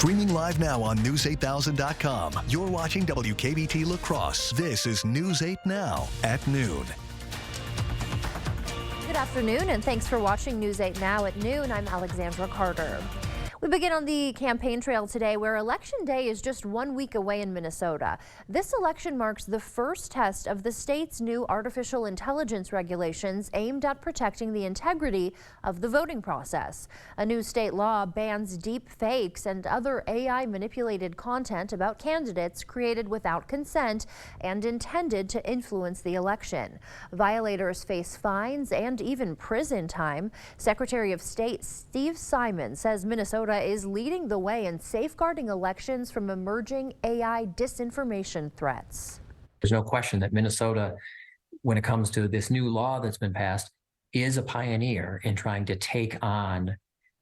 Streaming live now on News8000.com. You're watching WKBT La Crosse. This is News 8 Now at noon. Good afternoon, and thanks for watching News 8 Now at noon. I'm Alexandra Carter. We begin on the campaign trail today, where Election Day is just 1 week away in Minnesota. This election marks the first test of the state's new artificial intelligence regulations aimed at protecting the integrity of the voting process. A new state law bans deep fakes and other AI-manipulated content about candidates created without consent and intended to influence the election. Violators face fines and even prison time. Secretary of State Steve Simon says Minnesota is leading the way in safeguarding elections from emerging AI disinformation threats. There's no question that Minnesota, when it comes to this new law that's been passed, is a pioneer in trying to take on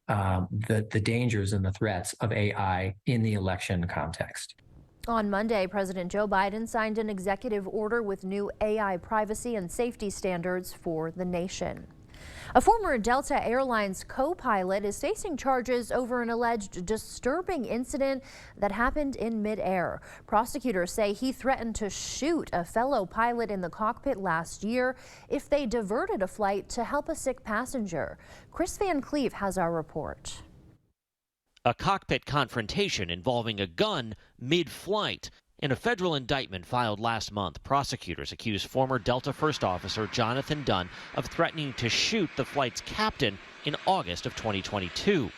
the dangers and the threats of AI in the election context. On Monday, President Joe Biden signed an executive order with new AI privacy and safety standards for the nation. A former Delta Airlines co-pilot is facing charges over an alleged disturbing incident that happened in midair. Prosecutors say he threatened to shoot a fellow pilot in the cockpit last year if they diverted a flight to help a sick passenger. Chris Van Cleve has our report. A cockpit confrontation involving a gun mid-flight. In a federal indictment filed last month, prosecutors accused former Delta First Officer Jonathan Dunn of threatening to shoot the flight's captain in August of 2022.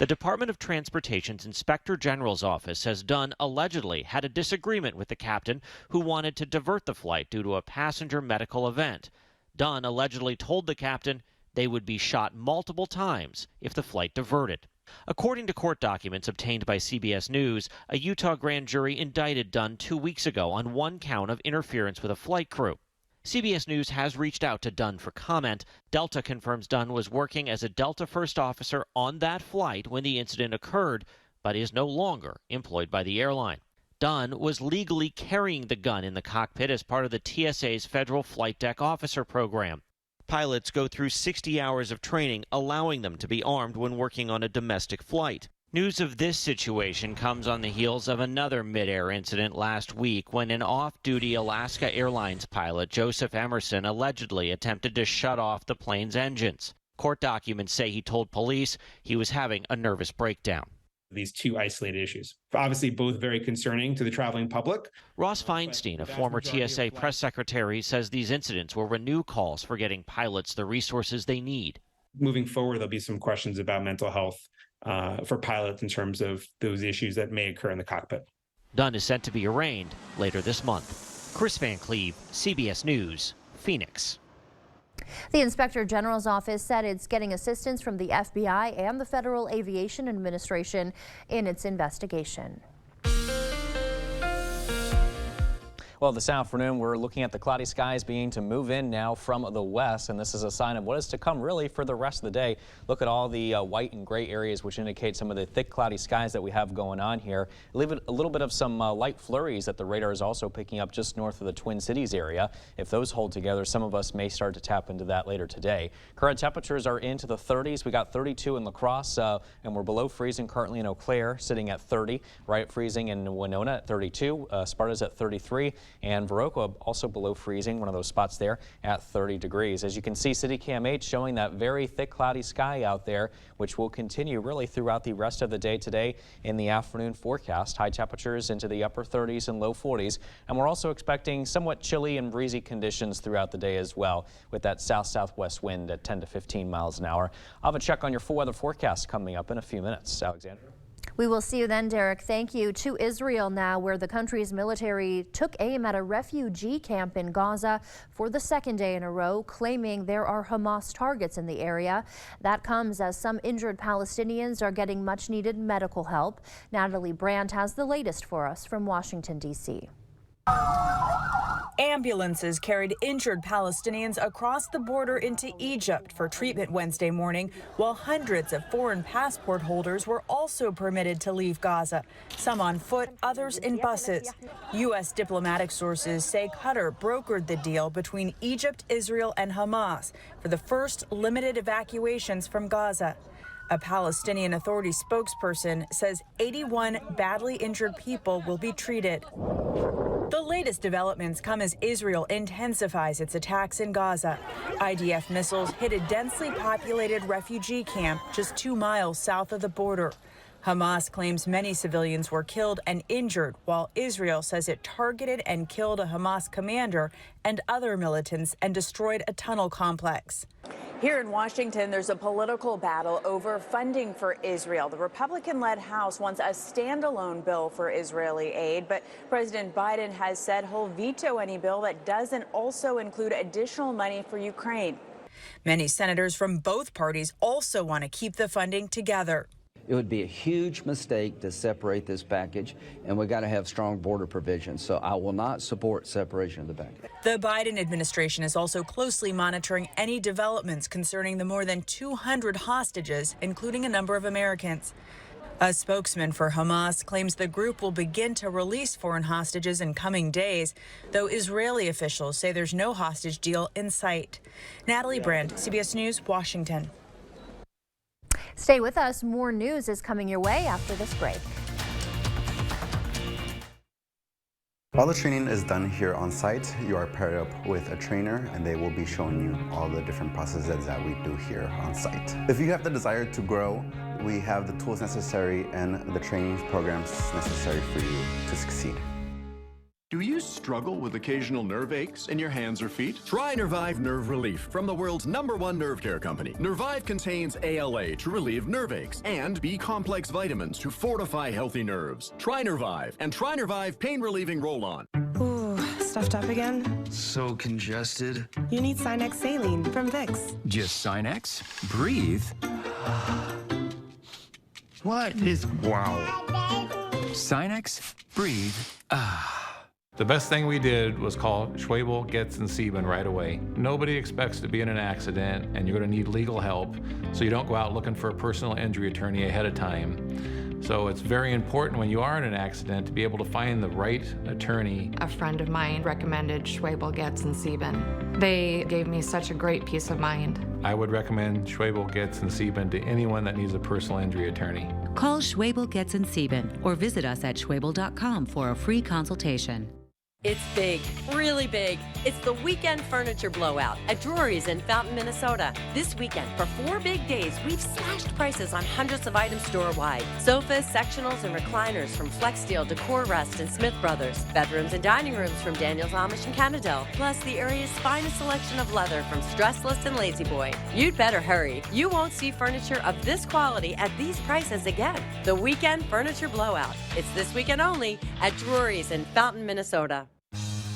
The Department of Transportation's Inspector General's office says Dunn allegedly had a disagreement with the captain who wanted to divert the flight due to a passenger medical event. Dunn allegedly told the captain they would be shot multiple times if the flight diverted. According to court documents obtained by CBS News, a Utah grand jury indicted Dunn 2 weeks ago on one count of interference with a flight crew. CBS News has reached out to Dunn for comment. Delta confirms Dunn was working as a Delta First officer on that flight when the incident occurred, but is no longer employed by the airline. Dunn was legally carrying the gun in the cockpit as part of the TSA's Federal Flight Deck Officer program. Pilots go through 60 hours of training, allowing them to be armed when working on a domestic flight. News of this situation comes on the heels of another mid-air incident last week when an off-duty Alaska Airlines pilot, Joseph Emerson, allegedly attempted to shut off the plane's engines. Court documents say he told police he was having a nervous breakdown. These two isolated issues, obviously both very concerning to the traveling public. Ross Feinstein, a former TSA press secretary, says these incidents will renew calls for getting pilots the resources they need. Moving forward, there'll be some questions about mental health for pilots in terms of those issues that may occur in the cockpit. Dunn is set to be arraigned later this month. Chris Van Cleve, CBS News, Phoenix. The Inspector General's office said it's getting assistance from the FBI and the Federal Aviation Administration in its investigation. Well, this afternoon, we're looking at the cloudy skies beginning to move in now from the west, and this is a sign of what is to come really for the rest of the day. Look at all the white and gray areas, which indicate some of the thick cloudy skies that we have going on here. Leave it a little bit of some light flurries that the radar is also picking up just north of the Twin Cities area. If those hold together, some of us may start to tap into that later today. Current temperatures are into the 30s. We got 32 in La Crosse, and we're below freezing currently in Eau Claire, sitting at 30. Right at freezing in Winona at 32. Sparta's at 33. And Viroqua also below freezing, one of those spots there at 30 degrees. As you can see, City Cam 8 showing that very thick cloudy sky out there, which will continue really throughout the rest of the day today in the afternoon forecast. High temperatures into the upper 30s and low 40s. And we're also expecting somewhat chilly and breezy conditions throughout the day as well, with that south-southwest wind at 10 to 15 miles an hour. I'll have a check on your full weather forecast coming up in a few minutes. Alexandra. We will see you then, Derek. Thank you. To Israel now, where the country's military took aim at a refugee camp in Gaza for the second day in a row, claiming there are Hamas targets in the area. That comes as some injured Palestinians are getting much needed medical help. Natalie Brandt has the latest for us from Washington, D.C. Ambulances carried injured Palestinians across the border into Egypt for treatment Wednesday morning, while hundreds of foreign passport holders were also permitted to leave Gaza, some on foot, others in buses. U.S. diplomatic sources say Qatar brokered the deal between Egypt, Israel, and Hamas for the first limited evacuations from Gaza. A Palestinian Authority spokesperson says 81 badly injured people will be treated. The latest developments come as Israel intensifies its attacks in Gaza. IDF missiles hit a densely populated refugee camp just 2 miles south of the border. Hamas claims many civilians were killed and injured, while Israel says it targeted and killed a Hamas commander and other militants and destroyed a tunnel complex. Here in Washington, there's a political battle over funding for Israel. The Republican-led House wants a standalone bill for Israeli aid, but President Biden has said he'll veto any bill that doesn't also include additional money for Ukraine. Many senators from both parties also want to keep the funding together. It would be a huge mistake to separate this package, and we got to have strong border provisions. So I will not support separation of the package. The Biden administration is also closely monitoring any developments concerning the more than 200 hostages, including a number of Americans. A spokesman for Hamas claims the group will begin to release foreign hostages in coming days, though Israeli officials say there's no hostage deal in sight. Natalie Brand, CBS News, Washington. Stay with us. More news is coming your way after this break. All the training is done here on site. You are paired up with a trainer and they will be showing you all the different processes that we do here on site. If you have the desire to grow, we have the tools necessary and the training programs necessary for you to succeed. Do you struggle with occasional nerve aches in your hands or feet? Try Nervive Nerve Relief from the world's #1 nerve care company. Nervive contains ALA to relieve nerve aches and B-complex vitamins to fortify healthy nerves. Try Nervive and try Nervive Pain Relieving Roll-On. Ooh, stuffed up again? So congested. You need Sinex Saline from Vicks. Just Sinex? Breathe. What is... Wow. Sinex? Breathe. Ah. The best thing we did was call Schwebel, Getz, and Sieben right away. Nobody expects to be in an accident, and you're going to need legal help, so you don't go out looking for a personal injury attorney ahead of time. So it's very important when you are in an accident to be able to find the right attorney. A friend of mine recommended Schwebel, Getz, and Sieben. They gave me such a great peace of mind. I would recommend Schwebel, Getz, and Sieben to anyone that needs a personal injury attorney. Call Schwebel, Getz, and Sieben or visit us at schwebel.com for a free consultation. It's big, really big. It's the Weekend Furniture Blowout at Drury's in Fountain, Minnesota. This weekend, for 4 big days, we've slashed prices on hundreds of items store-wide. Sofas, sectionals, and recliners from Flexsteel, Decor Rest, and Smith Brothers. Bedrooms and dining rooms from Daniels Amish and Cannondale. Plus the area's finest selection of leather from Stressless and Lazy Boy. You'd better hurry. You won't see furniture of this quality at these prices again. The Weekend Furniture Blowout. It's this weekend only at Drury's in Fountain, Minnesota.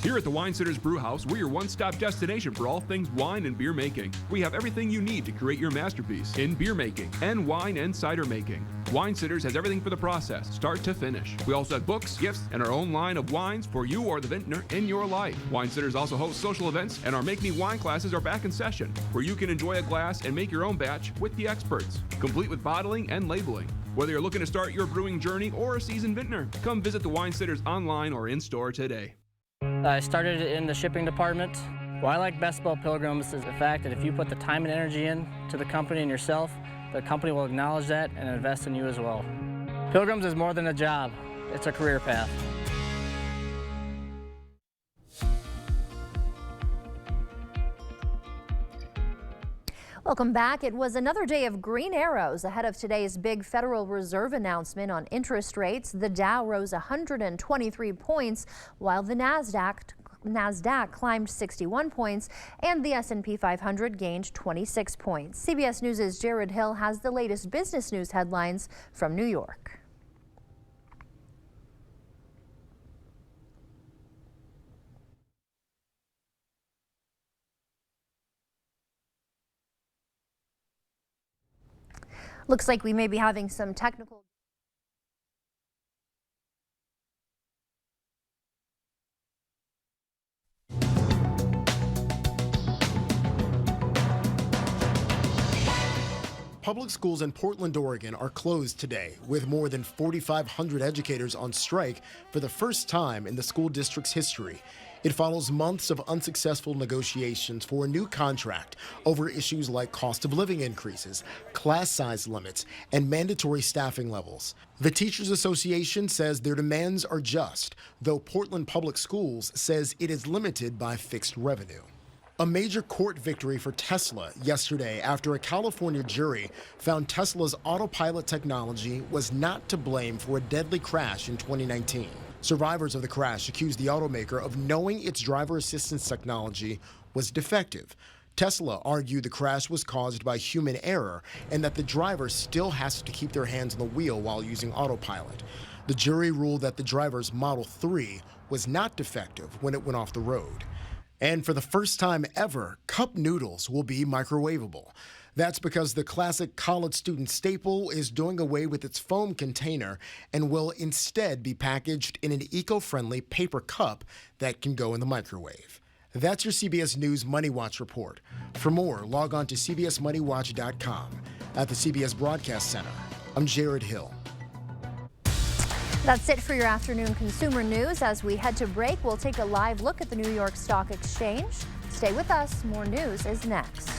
Here at the Wine Sitters Brew House, we're your one-stop destination for all things wine and beer making. We have everything you need to create your masterpiece in beer making and wine and cider making. Wine Sitters has everything for the process, start to finish. We also have books, gifts, and our own line of wines for you or the vintner in your life. Wine Sitters also hosts social events, and our Make Me Wine classes are back in session, where you can enjoy a glass and make your own batch with the experts, complete with bottling and labeling. Whether you're looking to start your brewing journey or a seasoned vintner, come visit the Wine Sitters online or in-store today. I started in the shipping department. What I like best about Pilgrims is the fact that if you put the time and energy in to the company and yourself, the company will acknowledge that and invest in you as well. Pilgrims is more than a job, it's a career path. Welcome back. It was another day of green arrows ahead of today's big Federal Reserve announcement on interest rates. The Dow rose 123 points, while the NASDAQ climbed 61 points, and the S&P 500 gained 26 points. CBS News' Jared Hill has the latest business news headlines from New York. Looks like we may be having some technical. Public schools in Portland, Oregon are closed today, with more than 4,500 educators on strike for the first time in the school district's history. It follows months of unsuccessful negotiations for a new contract over issues like cost of living increases, class size limits, and mandatory staffing levels. The Teachers Association says their demands are just, though Portland Public Schools says it is limited by fixed revenue. A major court victory for Tesla yesterday after a California jury found Tesla's autopilot technology was not to blame for a deadly crash in 2019. Survivors of the crash accused the automaker of knowing its driver assistance technology was defective. Tesla argued the crash was caused by human error and that the driver still has to keep their hands on the wheel while using autopilot. The jury ruled that the driver's Model 3 was not defective when it went off the road. And for the first time ever, cup noodles will be microwavable. That's because the classic college student staple is doing away with its foam container and will instead be packaged in an eco-friendly paper cup that can go in the microwave. That's your CBS News Money Watch report. For more, log on to cbsmoneywatch.com. At the CBS Broadcast Center, I'm Jared Hill. That's it for your afternoon consumer news. As we head to break, we'll take a live look at the New York Stock Exchange. Stay with us. More news is next.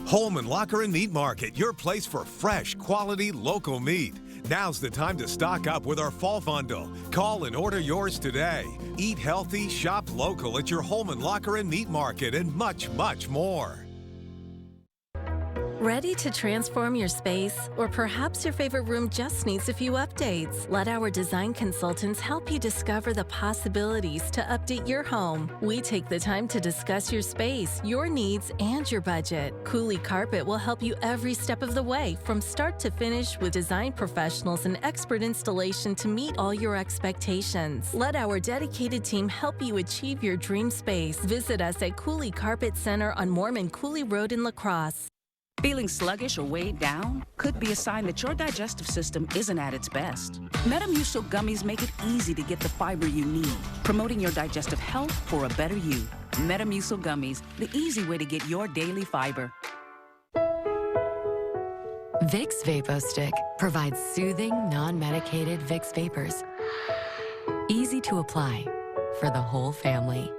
Holman Locker and Meat Market, your place for fresh, quality, local meat. Now's the time to stock up with our fall bundle. Call and order yours today. Eat healthy, shop local at your Holman Locker and Meat Market, and much, much more. Ready to transform your space? Or perhaps your favorite room just needs a few updates? Let our design consultants help you discover the possibilities to update your home. We take the time to discuss your space, your needs, and your budget. Cooley Carpet will help you every step of the way, from start to finish, with design professionals and expert installation to meet all your expectations. Let our dedicated team help you achieve your dream space. Visit us at Cooley Carpet Center on Mormon Cooley Road in La Crosse. Feeling sluggish or weighed down? Could be a sign that your digestive system isn't at its best. Metamucil gummies make it easy to get the fiber you need, promoting your digestive health for a better you. Metamucil gummies, the easy way to get your daily fiber. Vicks VapoStick provides soothing, non-medicated Vicks vapors. Easy to apply for the whole family.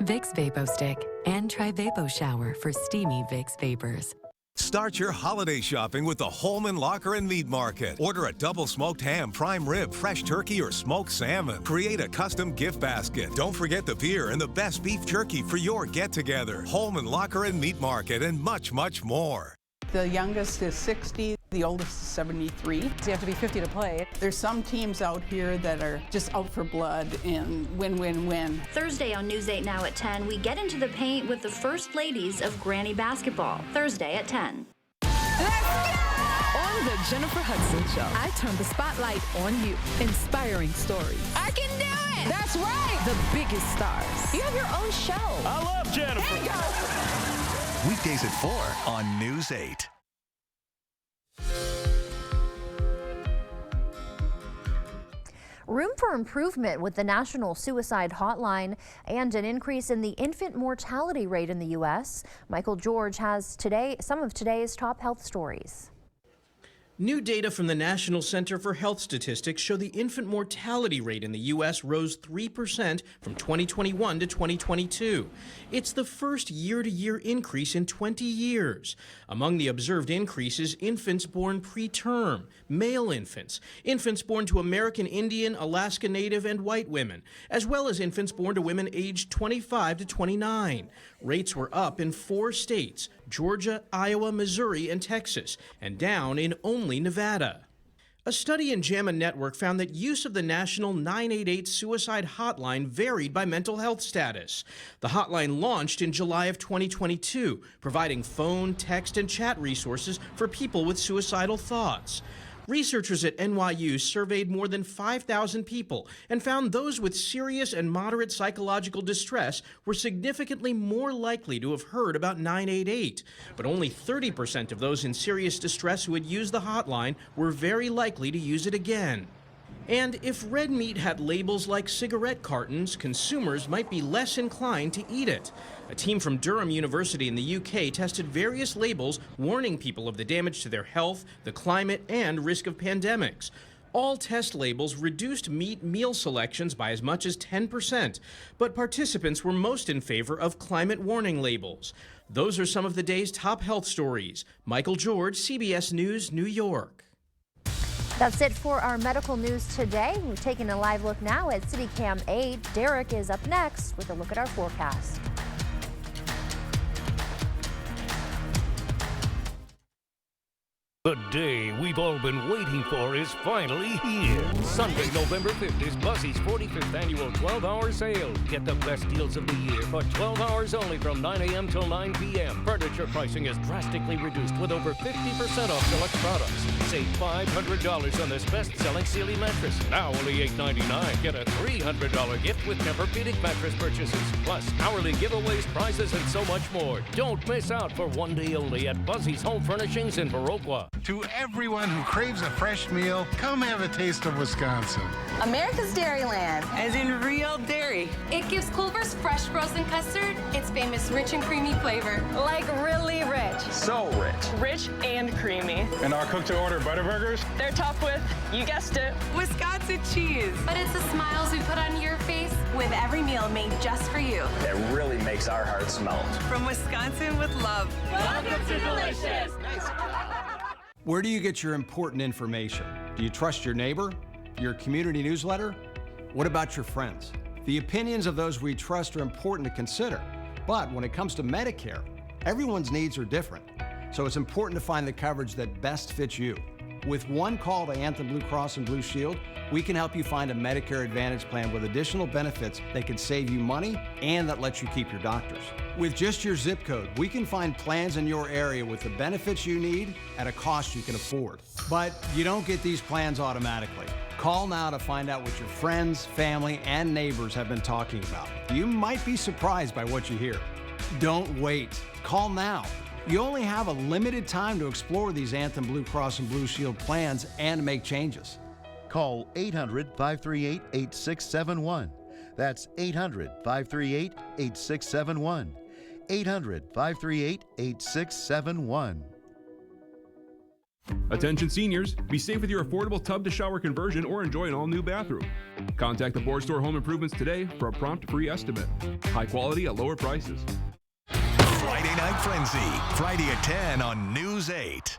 Vicks VapoStick, and try Vapo Shower for steamy Vicks vapors. Start your holiday shopping with the Holman Locker and Meat Market. Order a double smoked ham, prime rib, fresh turkey, or smoked salmon. Create a custom gift basket. Don't forget the beer and the best beef jerky for your get-together. Holman Locker and Meat Market, and much, much more. The youngest is 60, the oldest is 73. So you have to be 50 to play. There's some teams out here that are just out for blood and win, win, win. Thursday on News 8 Now at 10, we get into the paint with the first ladies of Granny Basketball. Thursday at 10. On the Jennifer Hudson Show, I turn the spotlight on you. Inspiring stories. I can do it! That's right! The biggest stars. You have your own show. I love Jennifer. There you go. Weekdays at 4 on News 8. Room for improvement with the National Suicide Hotline and an increase in the infant mortality rate in the U.S. Michael George has some of today's top health stories. New data from the National Center for Health Statistics show the infant mortality rate in the U.S. rose 3% from 2021 to 2022. It's the first year-to-year increase in 20 years. Among the observed increases, infants born preterm, male infants, infants born to American Indian, Alaska Native, and white women, as well as infants born to women aged 25 to 29. Rates were up in 4 states, Georgia, Iowa, Missouri, and Texas, and down in only Nevada. A study in JAMA Network found that use of the National 988 Suicide Hotline varied by mental health status. The hotline launched in July of 2022, providing phone, text, and chat resources for people with suicidal thoughts. Researchers at NYU surveyed more than 5,000 people and found those with serious and moderate psychological distress were significantly more likely to have heard about 988. But only 30% of those in serious distress who had used the hotline were very likely to use it again. And if red meat had labels like cigarette cartons, consumers might be less inclined to eat it. A team from Durham University in the UK tested various labels warning people of the damage to their health, the climate, and risk of pandemics. All test labels reduced meat meal selections by as much as 10%, but participants were most in favor of climate warning labels. Those are some of the day's top health stories. Michael George, CBS News, New York. That's it for our medical news today. We're taking a live look now at CityCam 8. Derek is up next with a look at our forecast. The day we've all been waiting for is finally here. Sunday, November 5th is Buzzy's 45th annual 12-hour sale. Get the best deals of the year for 12 hours only from 9 a.m. till 9 p.m. Furniture pricing is drastically reduced with over 50% off select products. Save $500 on this best-selling Sealy mattress. Now only $899. Get a $300 gift with Tempur-Pedic mattress purchases. Plus hourly giveaways, prizes, and so much more. Don't miss out for one day only at Buzzy's Home Furnishings in Viroqua. To everyone who craves a fresh meal, come have a taste of Wisconsin. America's Dairyland, as in real dairy. It gives Culver's fresh frozen custard its famous rich and creamy flavor. Like really rich. So rich. Rich and creamy. And our cook-to-order Butterburgers? They're topped with, you guessed it, Wisconsin cheese. But it's the smiles we put on your face With every meal made just for you. That really makes our hearts melt. From Wisconsin with love. Welcome to Delicious. Where do you get your important information? Do you trust your neighbor? Your community newsletter? What about your friends? The opinions of those we trust are important to consider. But when it comes to Medicare, everyone's needs are different. So it's important to find the coverage that best fits you. With one call to Anthem Blue Cross and Blue Shield, we can help you find a Medicare Advantage plan with additional benefits that can save you money and that lets you keep your doctors. With just your zip code, we can find plans in your area with the benefits you need at a cost you can afford. But you don't get these plans automatically. Call now to find out what your friends, family, and neighbors have been talking about. You might be surprised by what you hear. Don't wait. Call now. You only have a limited time to explore these Anthem Blue Cross and Blue Shield plans and make changes. Call 800-538-8671. That's 800-538-8671. 800-538-8671. Attention seniors, be safe with your affordable tub-to-shower conversion or enjoy an all-new bathroom. Contact the Board Store Home Improvements today for a prompt free estimate. High quality at lower prices. Friday Night Frenzy, Friday at 10 on News 8.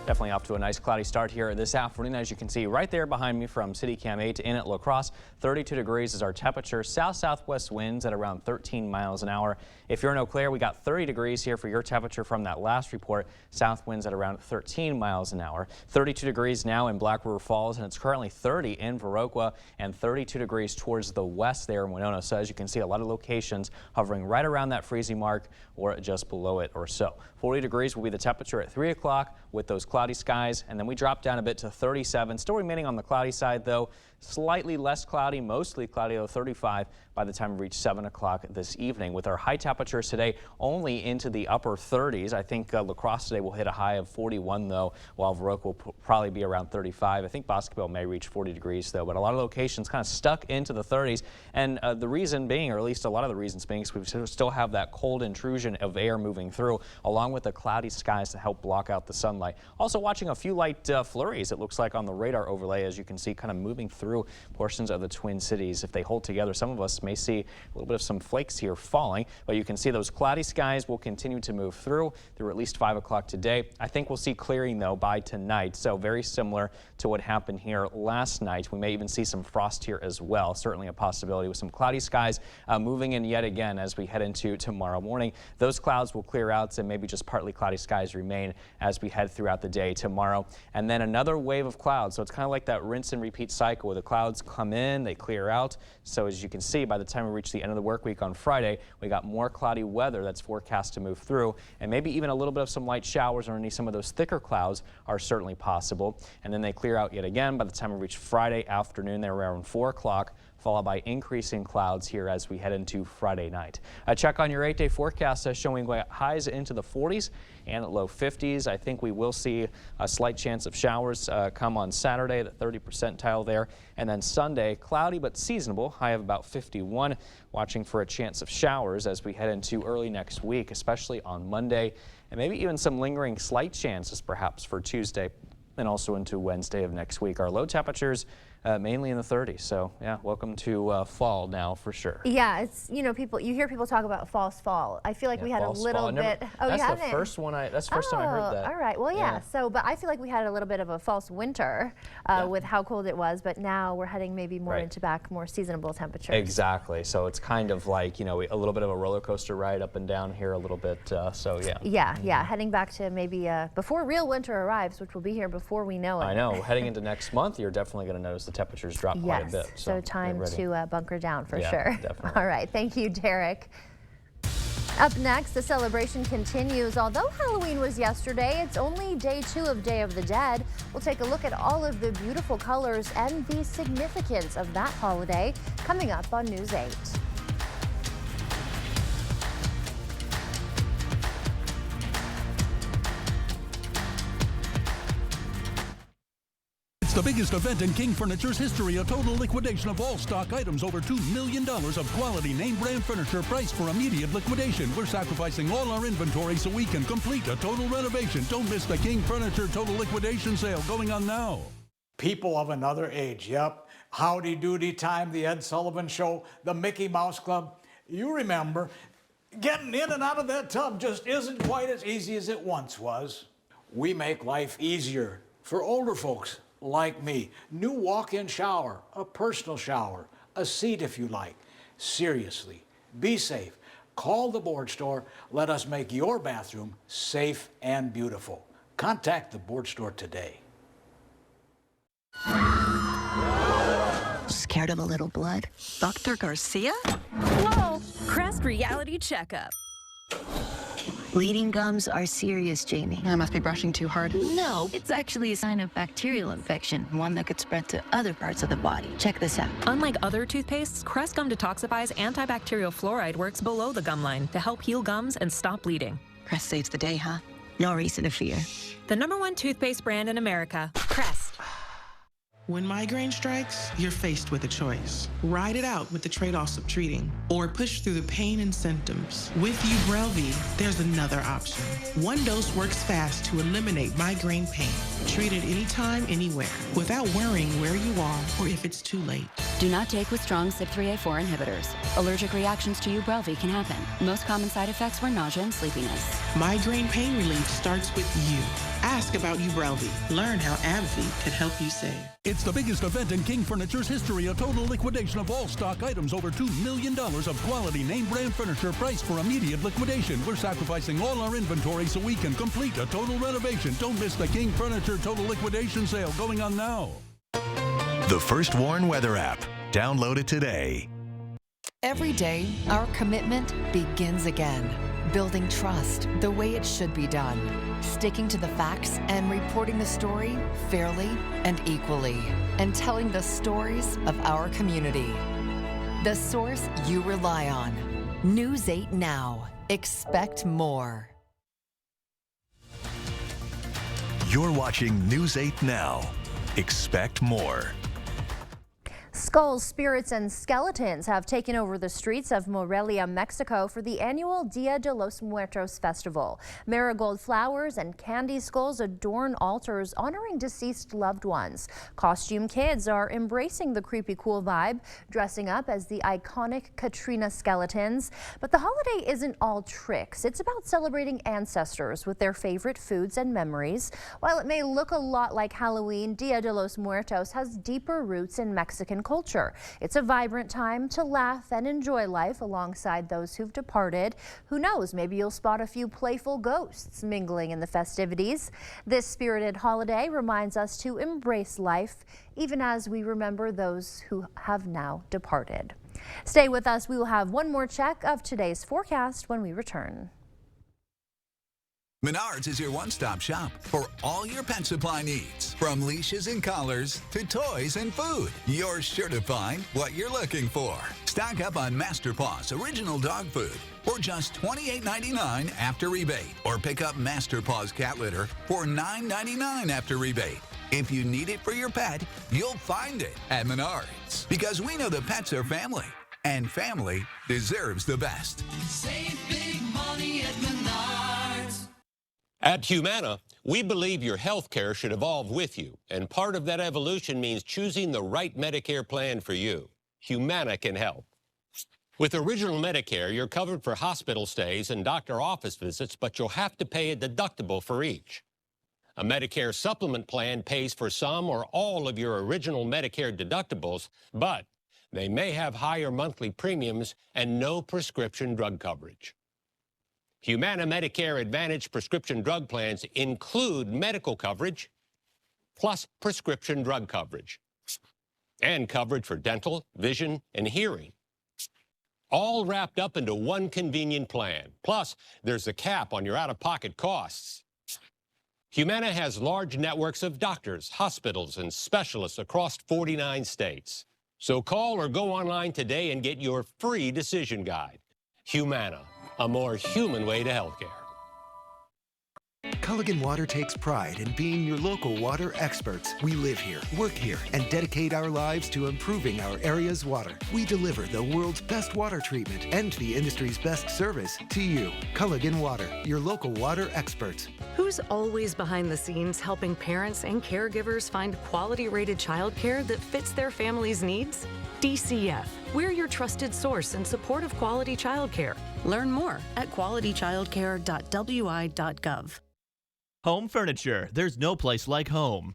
Definitely off to a nice cloudy start here this afternoon. As you can see right there behind me from CityCam 8 in at La Crosse, 32 degrees is our temperature. South-southwest winds at around 13 miles an hour. If you're in Eau Claire, we got 30 degrees here for your temperature from that last report. South winds at around 13 miles an hour. 32 degrees now in Black River Falls, and it's currently 30 in Viroqua and 32 degrees towards the west there in Winona. So as you can see, a lot of locations hovering right around that freezing mark or just below it or so. 40 degrees will be the temperature at 3 o'clock with those cloudy skies, and then we drop down a bit to 37. Still remaining on the cloudy side, though. Slightly less cloudy, mostly cloudy, though 35 by the time we reach 7 o'clock this evening. With our high temperatures today only into the upper 30s. I think La Crosse today will hit a high of 41, though, while Viroqua will probably be around 35. I think Boscobel may reach 40 degrees, though, but a lot of locations kind of stuck into the 30s. And the reason being, or at least a lot of the reasons being, is we still have that cold intrusion of air moving through, along with the cloudy skies to help block out the sunlight. Also watching a few light flurries, it looks like, on the radar overlay, as you can see, kind of moving through portions of the Twin Cities. If they hold together, some of us may see a little bit of some flakes here falling, but you can see those cloudy skies will continue to move through at least 5 o'clock today. I think we'll see clearing, though, by tonight, so very similar to what happened here last night. We may even see some frost here as well. Certainly a possibility with some cloudy skies moving in yet again as we head into tomorrow morning. Those clouds will clear out and maybe just partly cloudy skies remain as we head throughout the day tomorrow. And then another wave of clouds. So it's kind of like that rinse and repeat cycle where the clouds come in, they clear out. So as you can see, by the time we reach the end of the work week on Friday, we got more cloudy weather that's forecast to move through, and maybe even a little bit of some light showers underneath some of those thicker clouds are certainly possible. And then they clear out yet again by the time we reach Friday afternoon. They're around 4 o'clock. followed by increasing clouds here as we head into Friday night. A check on your 8-day forecast showing highs into the 40s and low 50s. I think we will see a slight chance of showers come on Saturday, the 30 percentile there. And then Sunday, cloudy but seasonable, high of about 51. Watching for a chance of showers as we head into early next week, especially on Monday. And maybe even some lingering slight chances perhaps for Tuesday and also into Wednesday of next week. Our low temperatures mainly in the 30s. So yeah, welcome to fall now for sure. Yeah, it's, you know, you hear people talk about false fall. I feel like we had a little bit. Oh, that's the first one. That's the first time I heard that. All right. Well, yeah. So, but I feel like we had a little bit of a false winter with how cold it was. But now we're heading maybe more into more seasonable temperatures. Exactly. So it's kind of like, you know, a little bit of a roller coaster ride up and down here a little bit. So yeah. Yeah, yeah. Heading back to maybe before real winter arrives, which will be here before we know it. I know. Heading into next month, you're definitely going to notice the temperatures drop quite a bit. So time to bunker down for sure. Definitely. All right. Thank you, Derek. Up next, the celebration continues. Although Halloween was yesterday, it's only day 2 of Day of the Dead. We'll take a look at all of the beautiful colors and the significance of that holiday coming up on News 8. The biggest event in King Furniture's history, a total liquidation of all stock items, over $2 million of quality name brand furniture priced for immediate liquidation. We're sacrificing all our inventory so we can complete a total renovation. Don't miss the King Furniture total liquidation sale going on now. People of another age, yep. Howdy Doody Time, the Ed Sullivan Show, the Mickey Mouse Club. You remember, getting in and out of that tub just isn't quite as easy as it once was. We make life easier for older folks like me. New walk-in shower, a personal shower, a seat if you like. Seriously, be safe. Call the Board Store. Let us make your bathroom safe and beautiful. Contact the Board Store today. Scared of a little blood? Dr. Garcia? Whoa! Crest Reality Checkup. Bleeding gums are serious, Jamie. I must be brushing too hard. No, it's actually a sign of bacterial infection, one that could spread to other parts of the body. Check this out. Unlike other toothpastes, Crest Gum Detoxify's antibacterial fluoride works below the gum line to help heal gums and stop bleeding. Crest saves the day, huh? No reason to fear. The #1 toothpaste brand in America, Crest. When migraine strikes, you're faced with a choice. Ride it out with the trade-offs of treating, or push through the pain and symptoms. With Ubrelvy, there's another option. One dose works fast to eliminate migraine pain. Treat it anytime, anywhere, without worrying where you are or if it's too late. Do not take with strong CYP3A4 inhibitors. Allergic reactions to Ubrelvy can happen. Most common side effects were nausea and sleepiness. Migraine pain relief starts with you. Ask about Ubrelvy. Learn how AbbVie could help you save. It's the biggest event in King Furniture's history, a total liquidation of all stock items, over $2 million of quality name brand furniture priced for immediate liquidation. We're sacrificing all our inventory so we can complete a total renovation. Don't miss the King Furniture total liquidation sale going on now. The First Warn Weather app. Download it today. Every day, our commitment begins again. Building trust the way it should be done. Sticking to the facts and reporting the story fairly and equally. And telling the stories of our community. The source you rely on. News 8 Now. Expect more. You're watching News 8 Now. Expect more. Skulls, spirits, and skeletons have taken over the streets of Morelia, Mexico for the annual Dia de los Muertos festival. Marigold flowers and candy skulls adorn altars honoring deceased loved ones. Costume kids are embracing the creepy cool vibe, dressing up as the iconic Katrina skeletons. But the holiday isn't all tricks. It's about celebrating ancestors with their favorite foods and memories. While it may look a lot like Halloween, Dia de los Muertos has deeper roots in Mexican culture. It's a vibrant time to laugh and enjoy life alongside those who've departed. Who knows, maybe you'll spot a few playful ghosts mingling in the festivities. This spirited holiday reminds us to embrace life, even as we remember those who have now departed. Stay with us. We will have one more check of today's forecast when we return. Menards is your one-stop shop for all your pet supply needs. From leashes and collars to toys and food, you're sure to find what you're looking for. Stock up on Master Paws original dog food for just $28.99 after rebate. Or pick up Master Paws cat litter for $9.99 after rebate. If you need it for your pet, you'll find it at Menards. Because we know that pets are family, and family deserves the best. Save big money at Menards. At Humana, we believe your health care should evolve with you, and part of that evolution means choosing the right Medicare plan for you. Humana can help. With Original Medicare, you're covered for hospital stays and doctor office visits, but you'll have to pay a deductible for each. A Medicare supplement plan pays for some or all of your original Medicare deductibles, but they may have higher monthly premiums and no prescription drug coverage. Humana Medicare Advantage prescription drug plans include medical coverage plus prescription drug coverage and coverage for dental, vision, and hearing, all wrapped up into one convenient plan. Plus, there's a cap on your out-of-pocket costs. Humana has large networks of doctors, hospitals, and specialists across 49 states. So call or go online today and get your free decision guide. Humana, a more human way to healthcare. Culligan Water takes pride in being your local water experts. We live here, work here, and dedicate our lives to improving our area's water. We deliver the world's best water treatment and the industry's best service to you. Culligan Water, your local water experts. Who's always behind the scenes helping parents and caregivers find quality-rated childcare that fits their family's needs? DCF. We're your trusted source in support of quality childcare. Learn more at qualitychildcare.wi.gov. Home furniture. There's no place like home.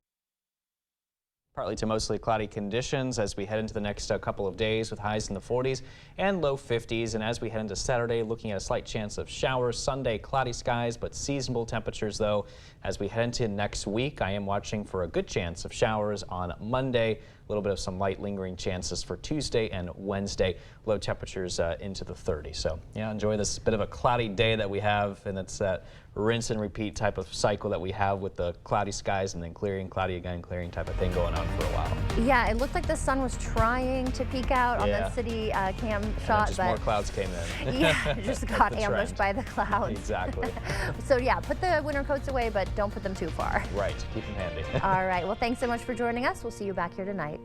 Partly to mostly cloudy conditions as we head into the next couple of days with highs in the 40s and low 50s. And as we head into Saturday, looking at a slight chance of showers. Sunday, cloudy skies, but seasonable temperatures, though. As we head into next week, I am watching for a good chance of showers on Monday. A little bit of some light lingering chances for Tuesday and Wednesday. Low temperatures into the 30s. So, yeah, enjoy this bit of a cloudy day that we have, and it's that rinse and repeat type of cycle that we have with the cloudy skies and then clearing, cloudy again, clearing type of thing going on for a while. Yeah, it looked like the sun was trying to peek out on that city cam shot, just but more clouds came in. Yeah, just got ambushed by the clouds. Exactly. So yeah, put the winter coats away, but don't put them too far. Right, keep them handy. All right, well, thanks so much for joining us. We'll see you back here tonight.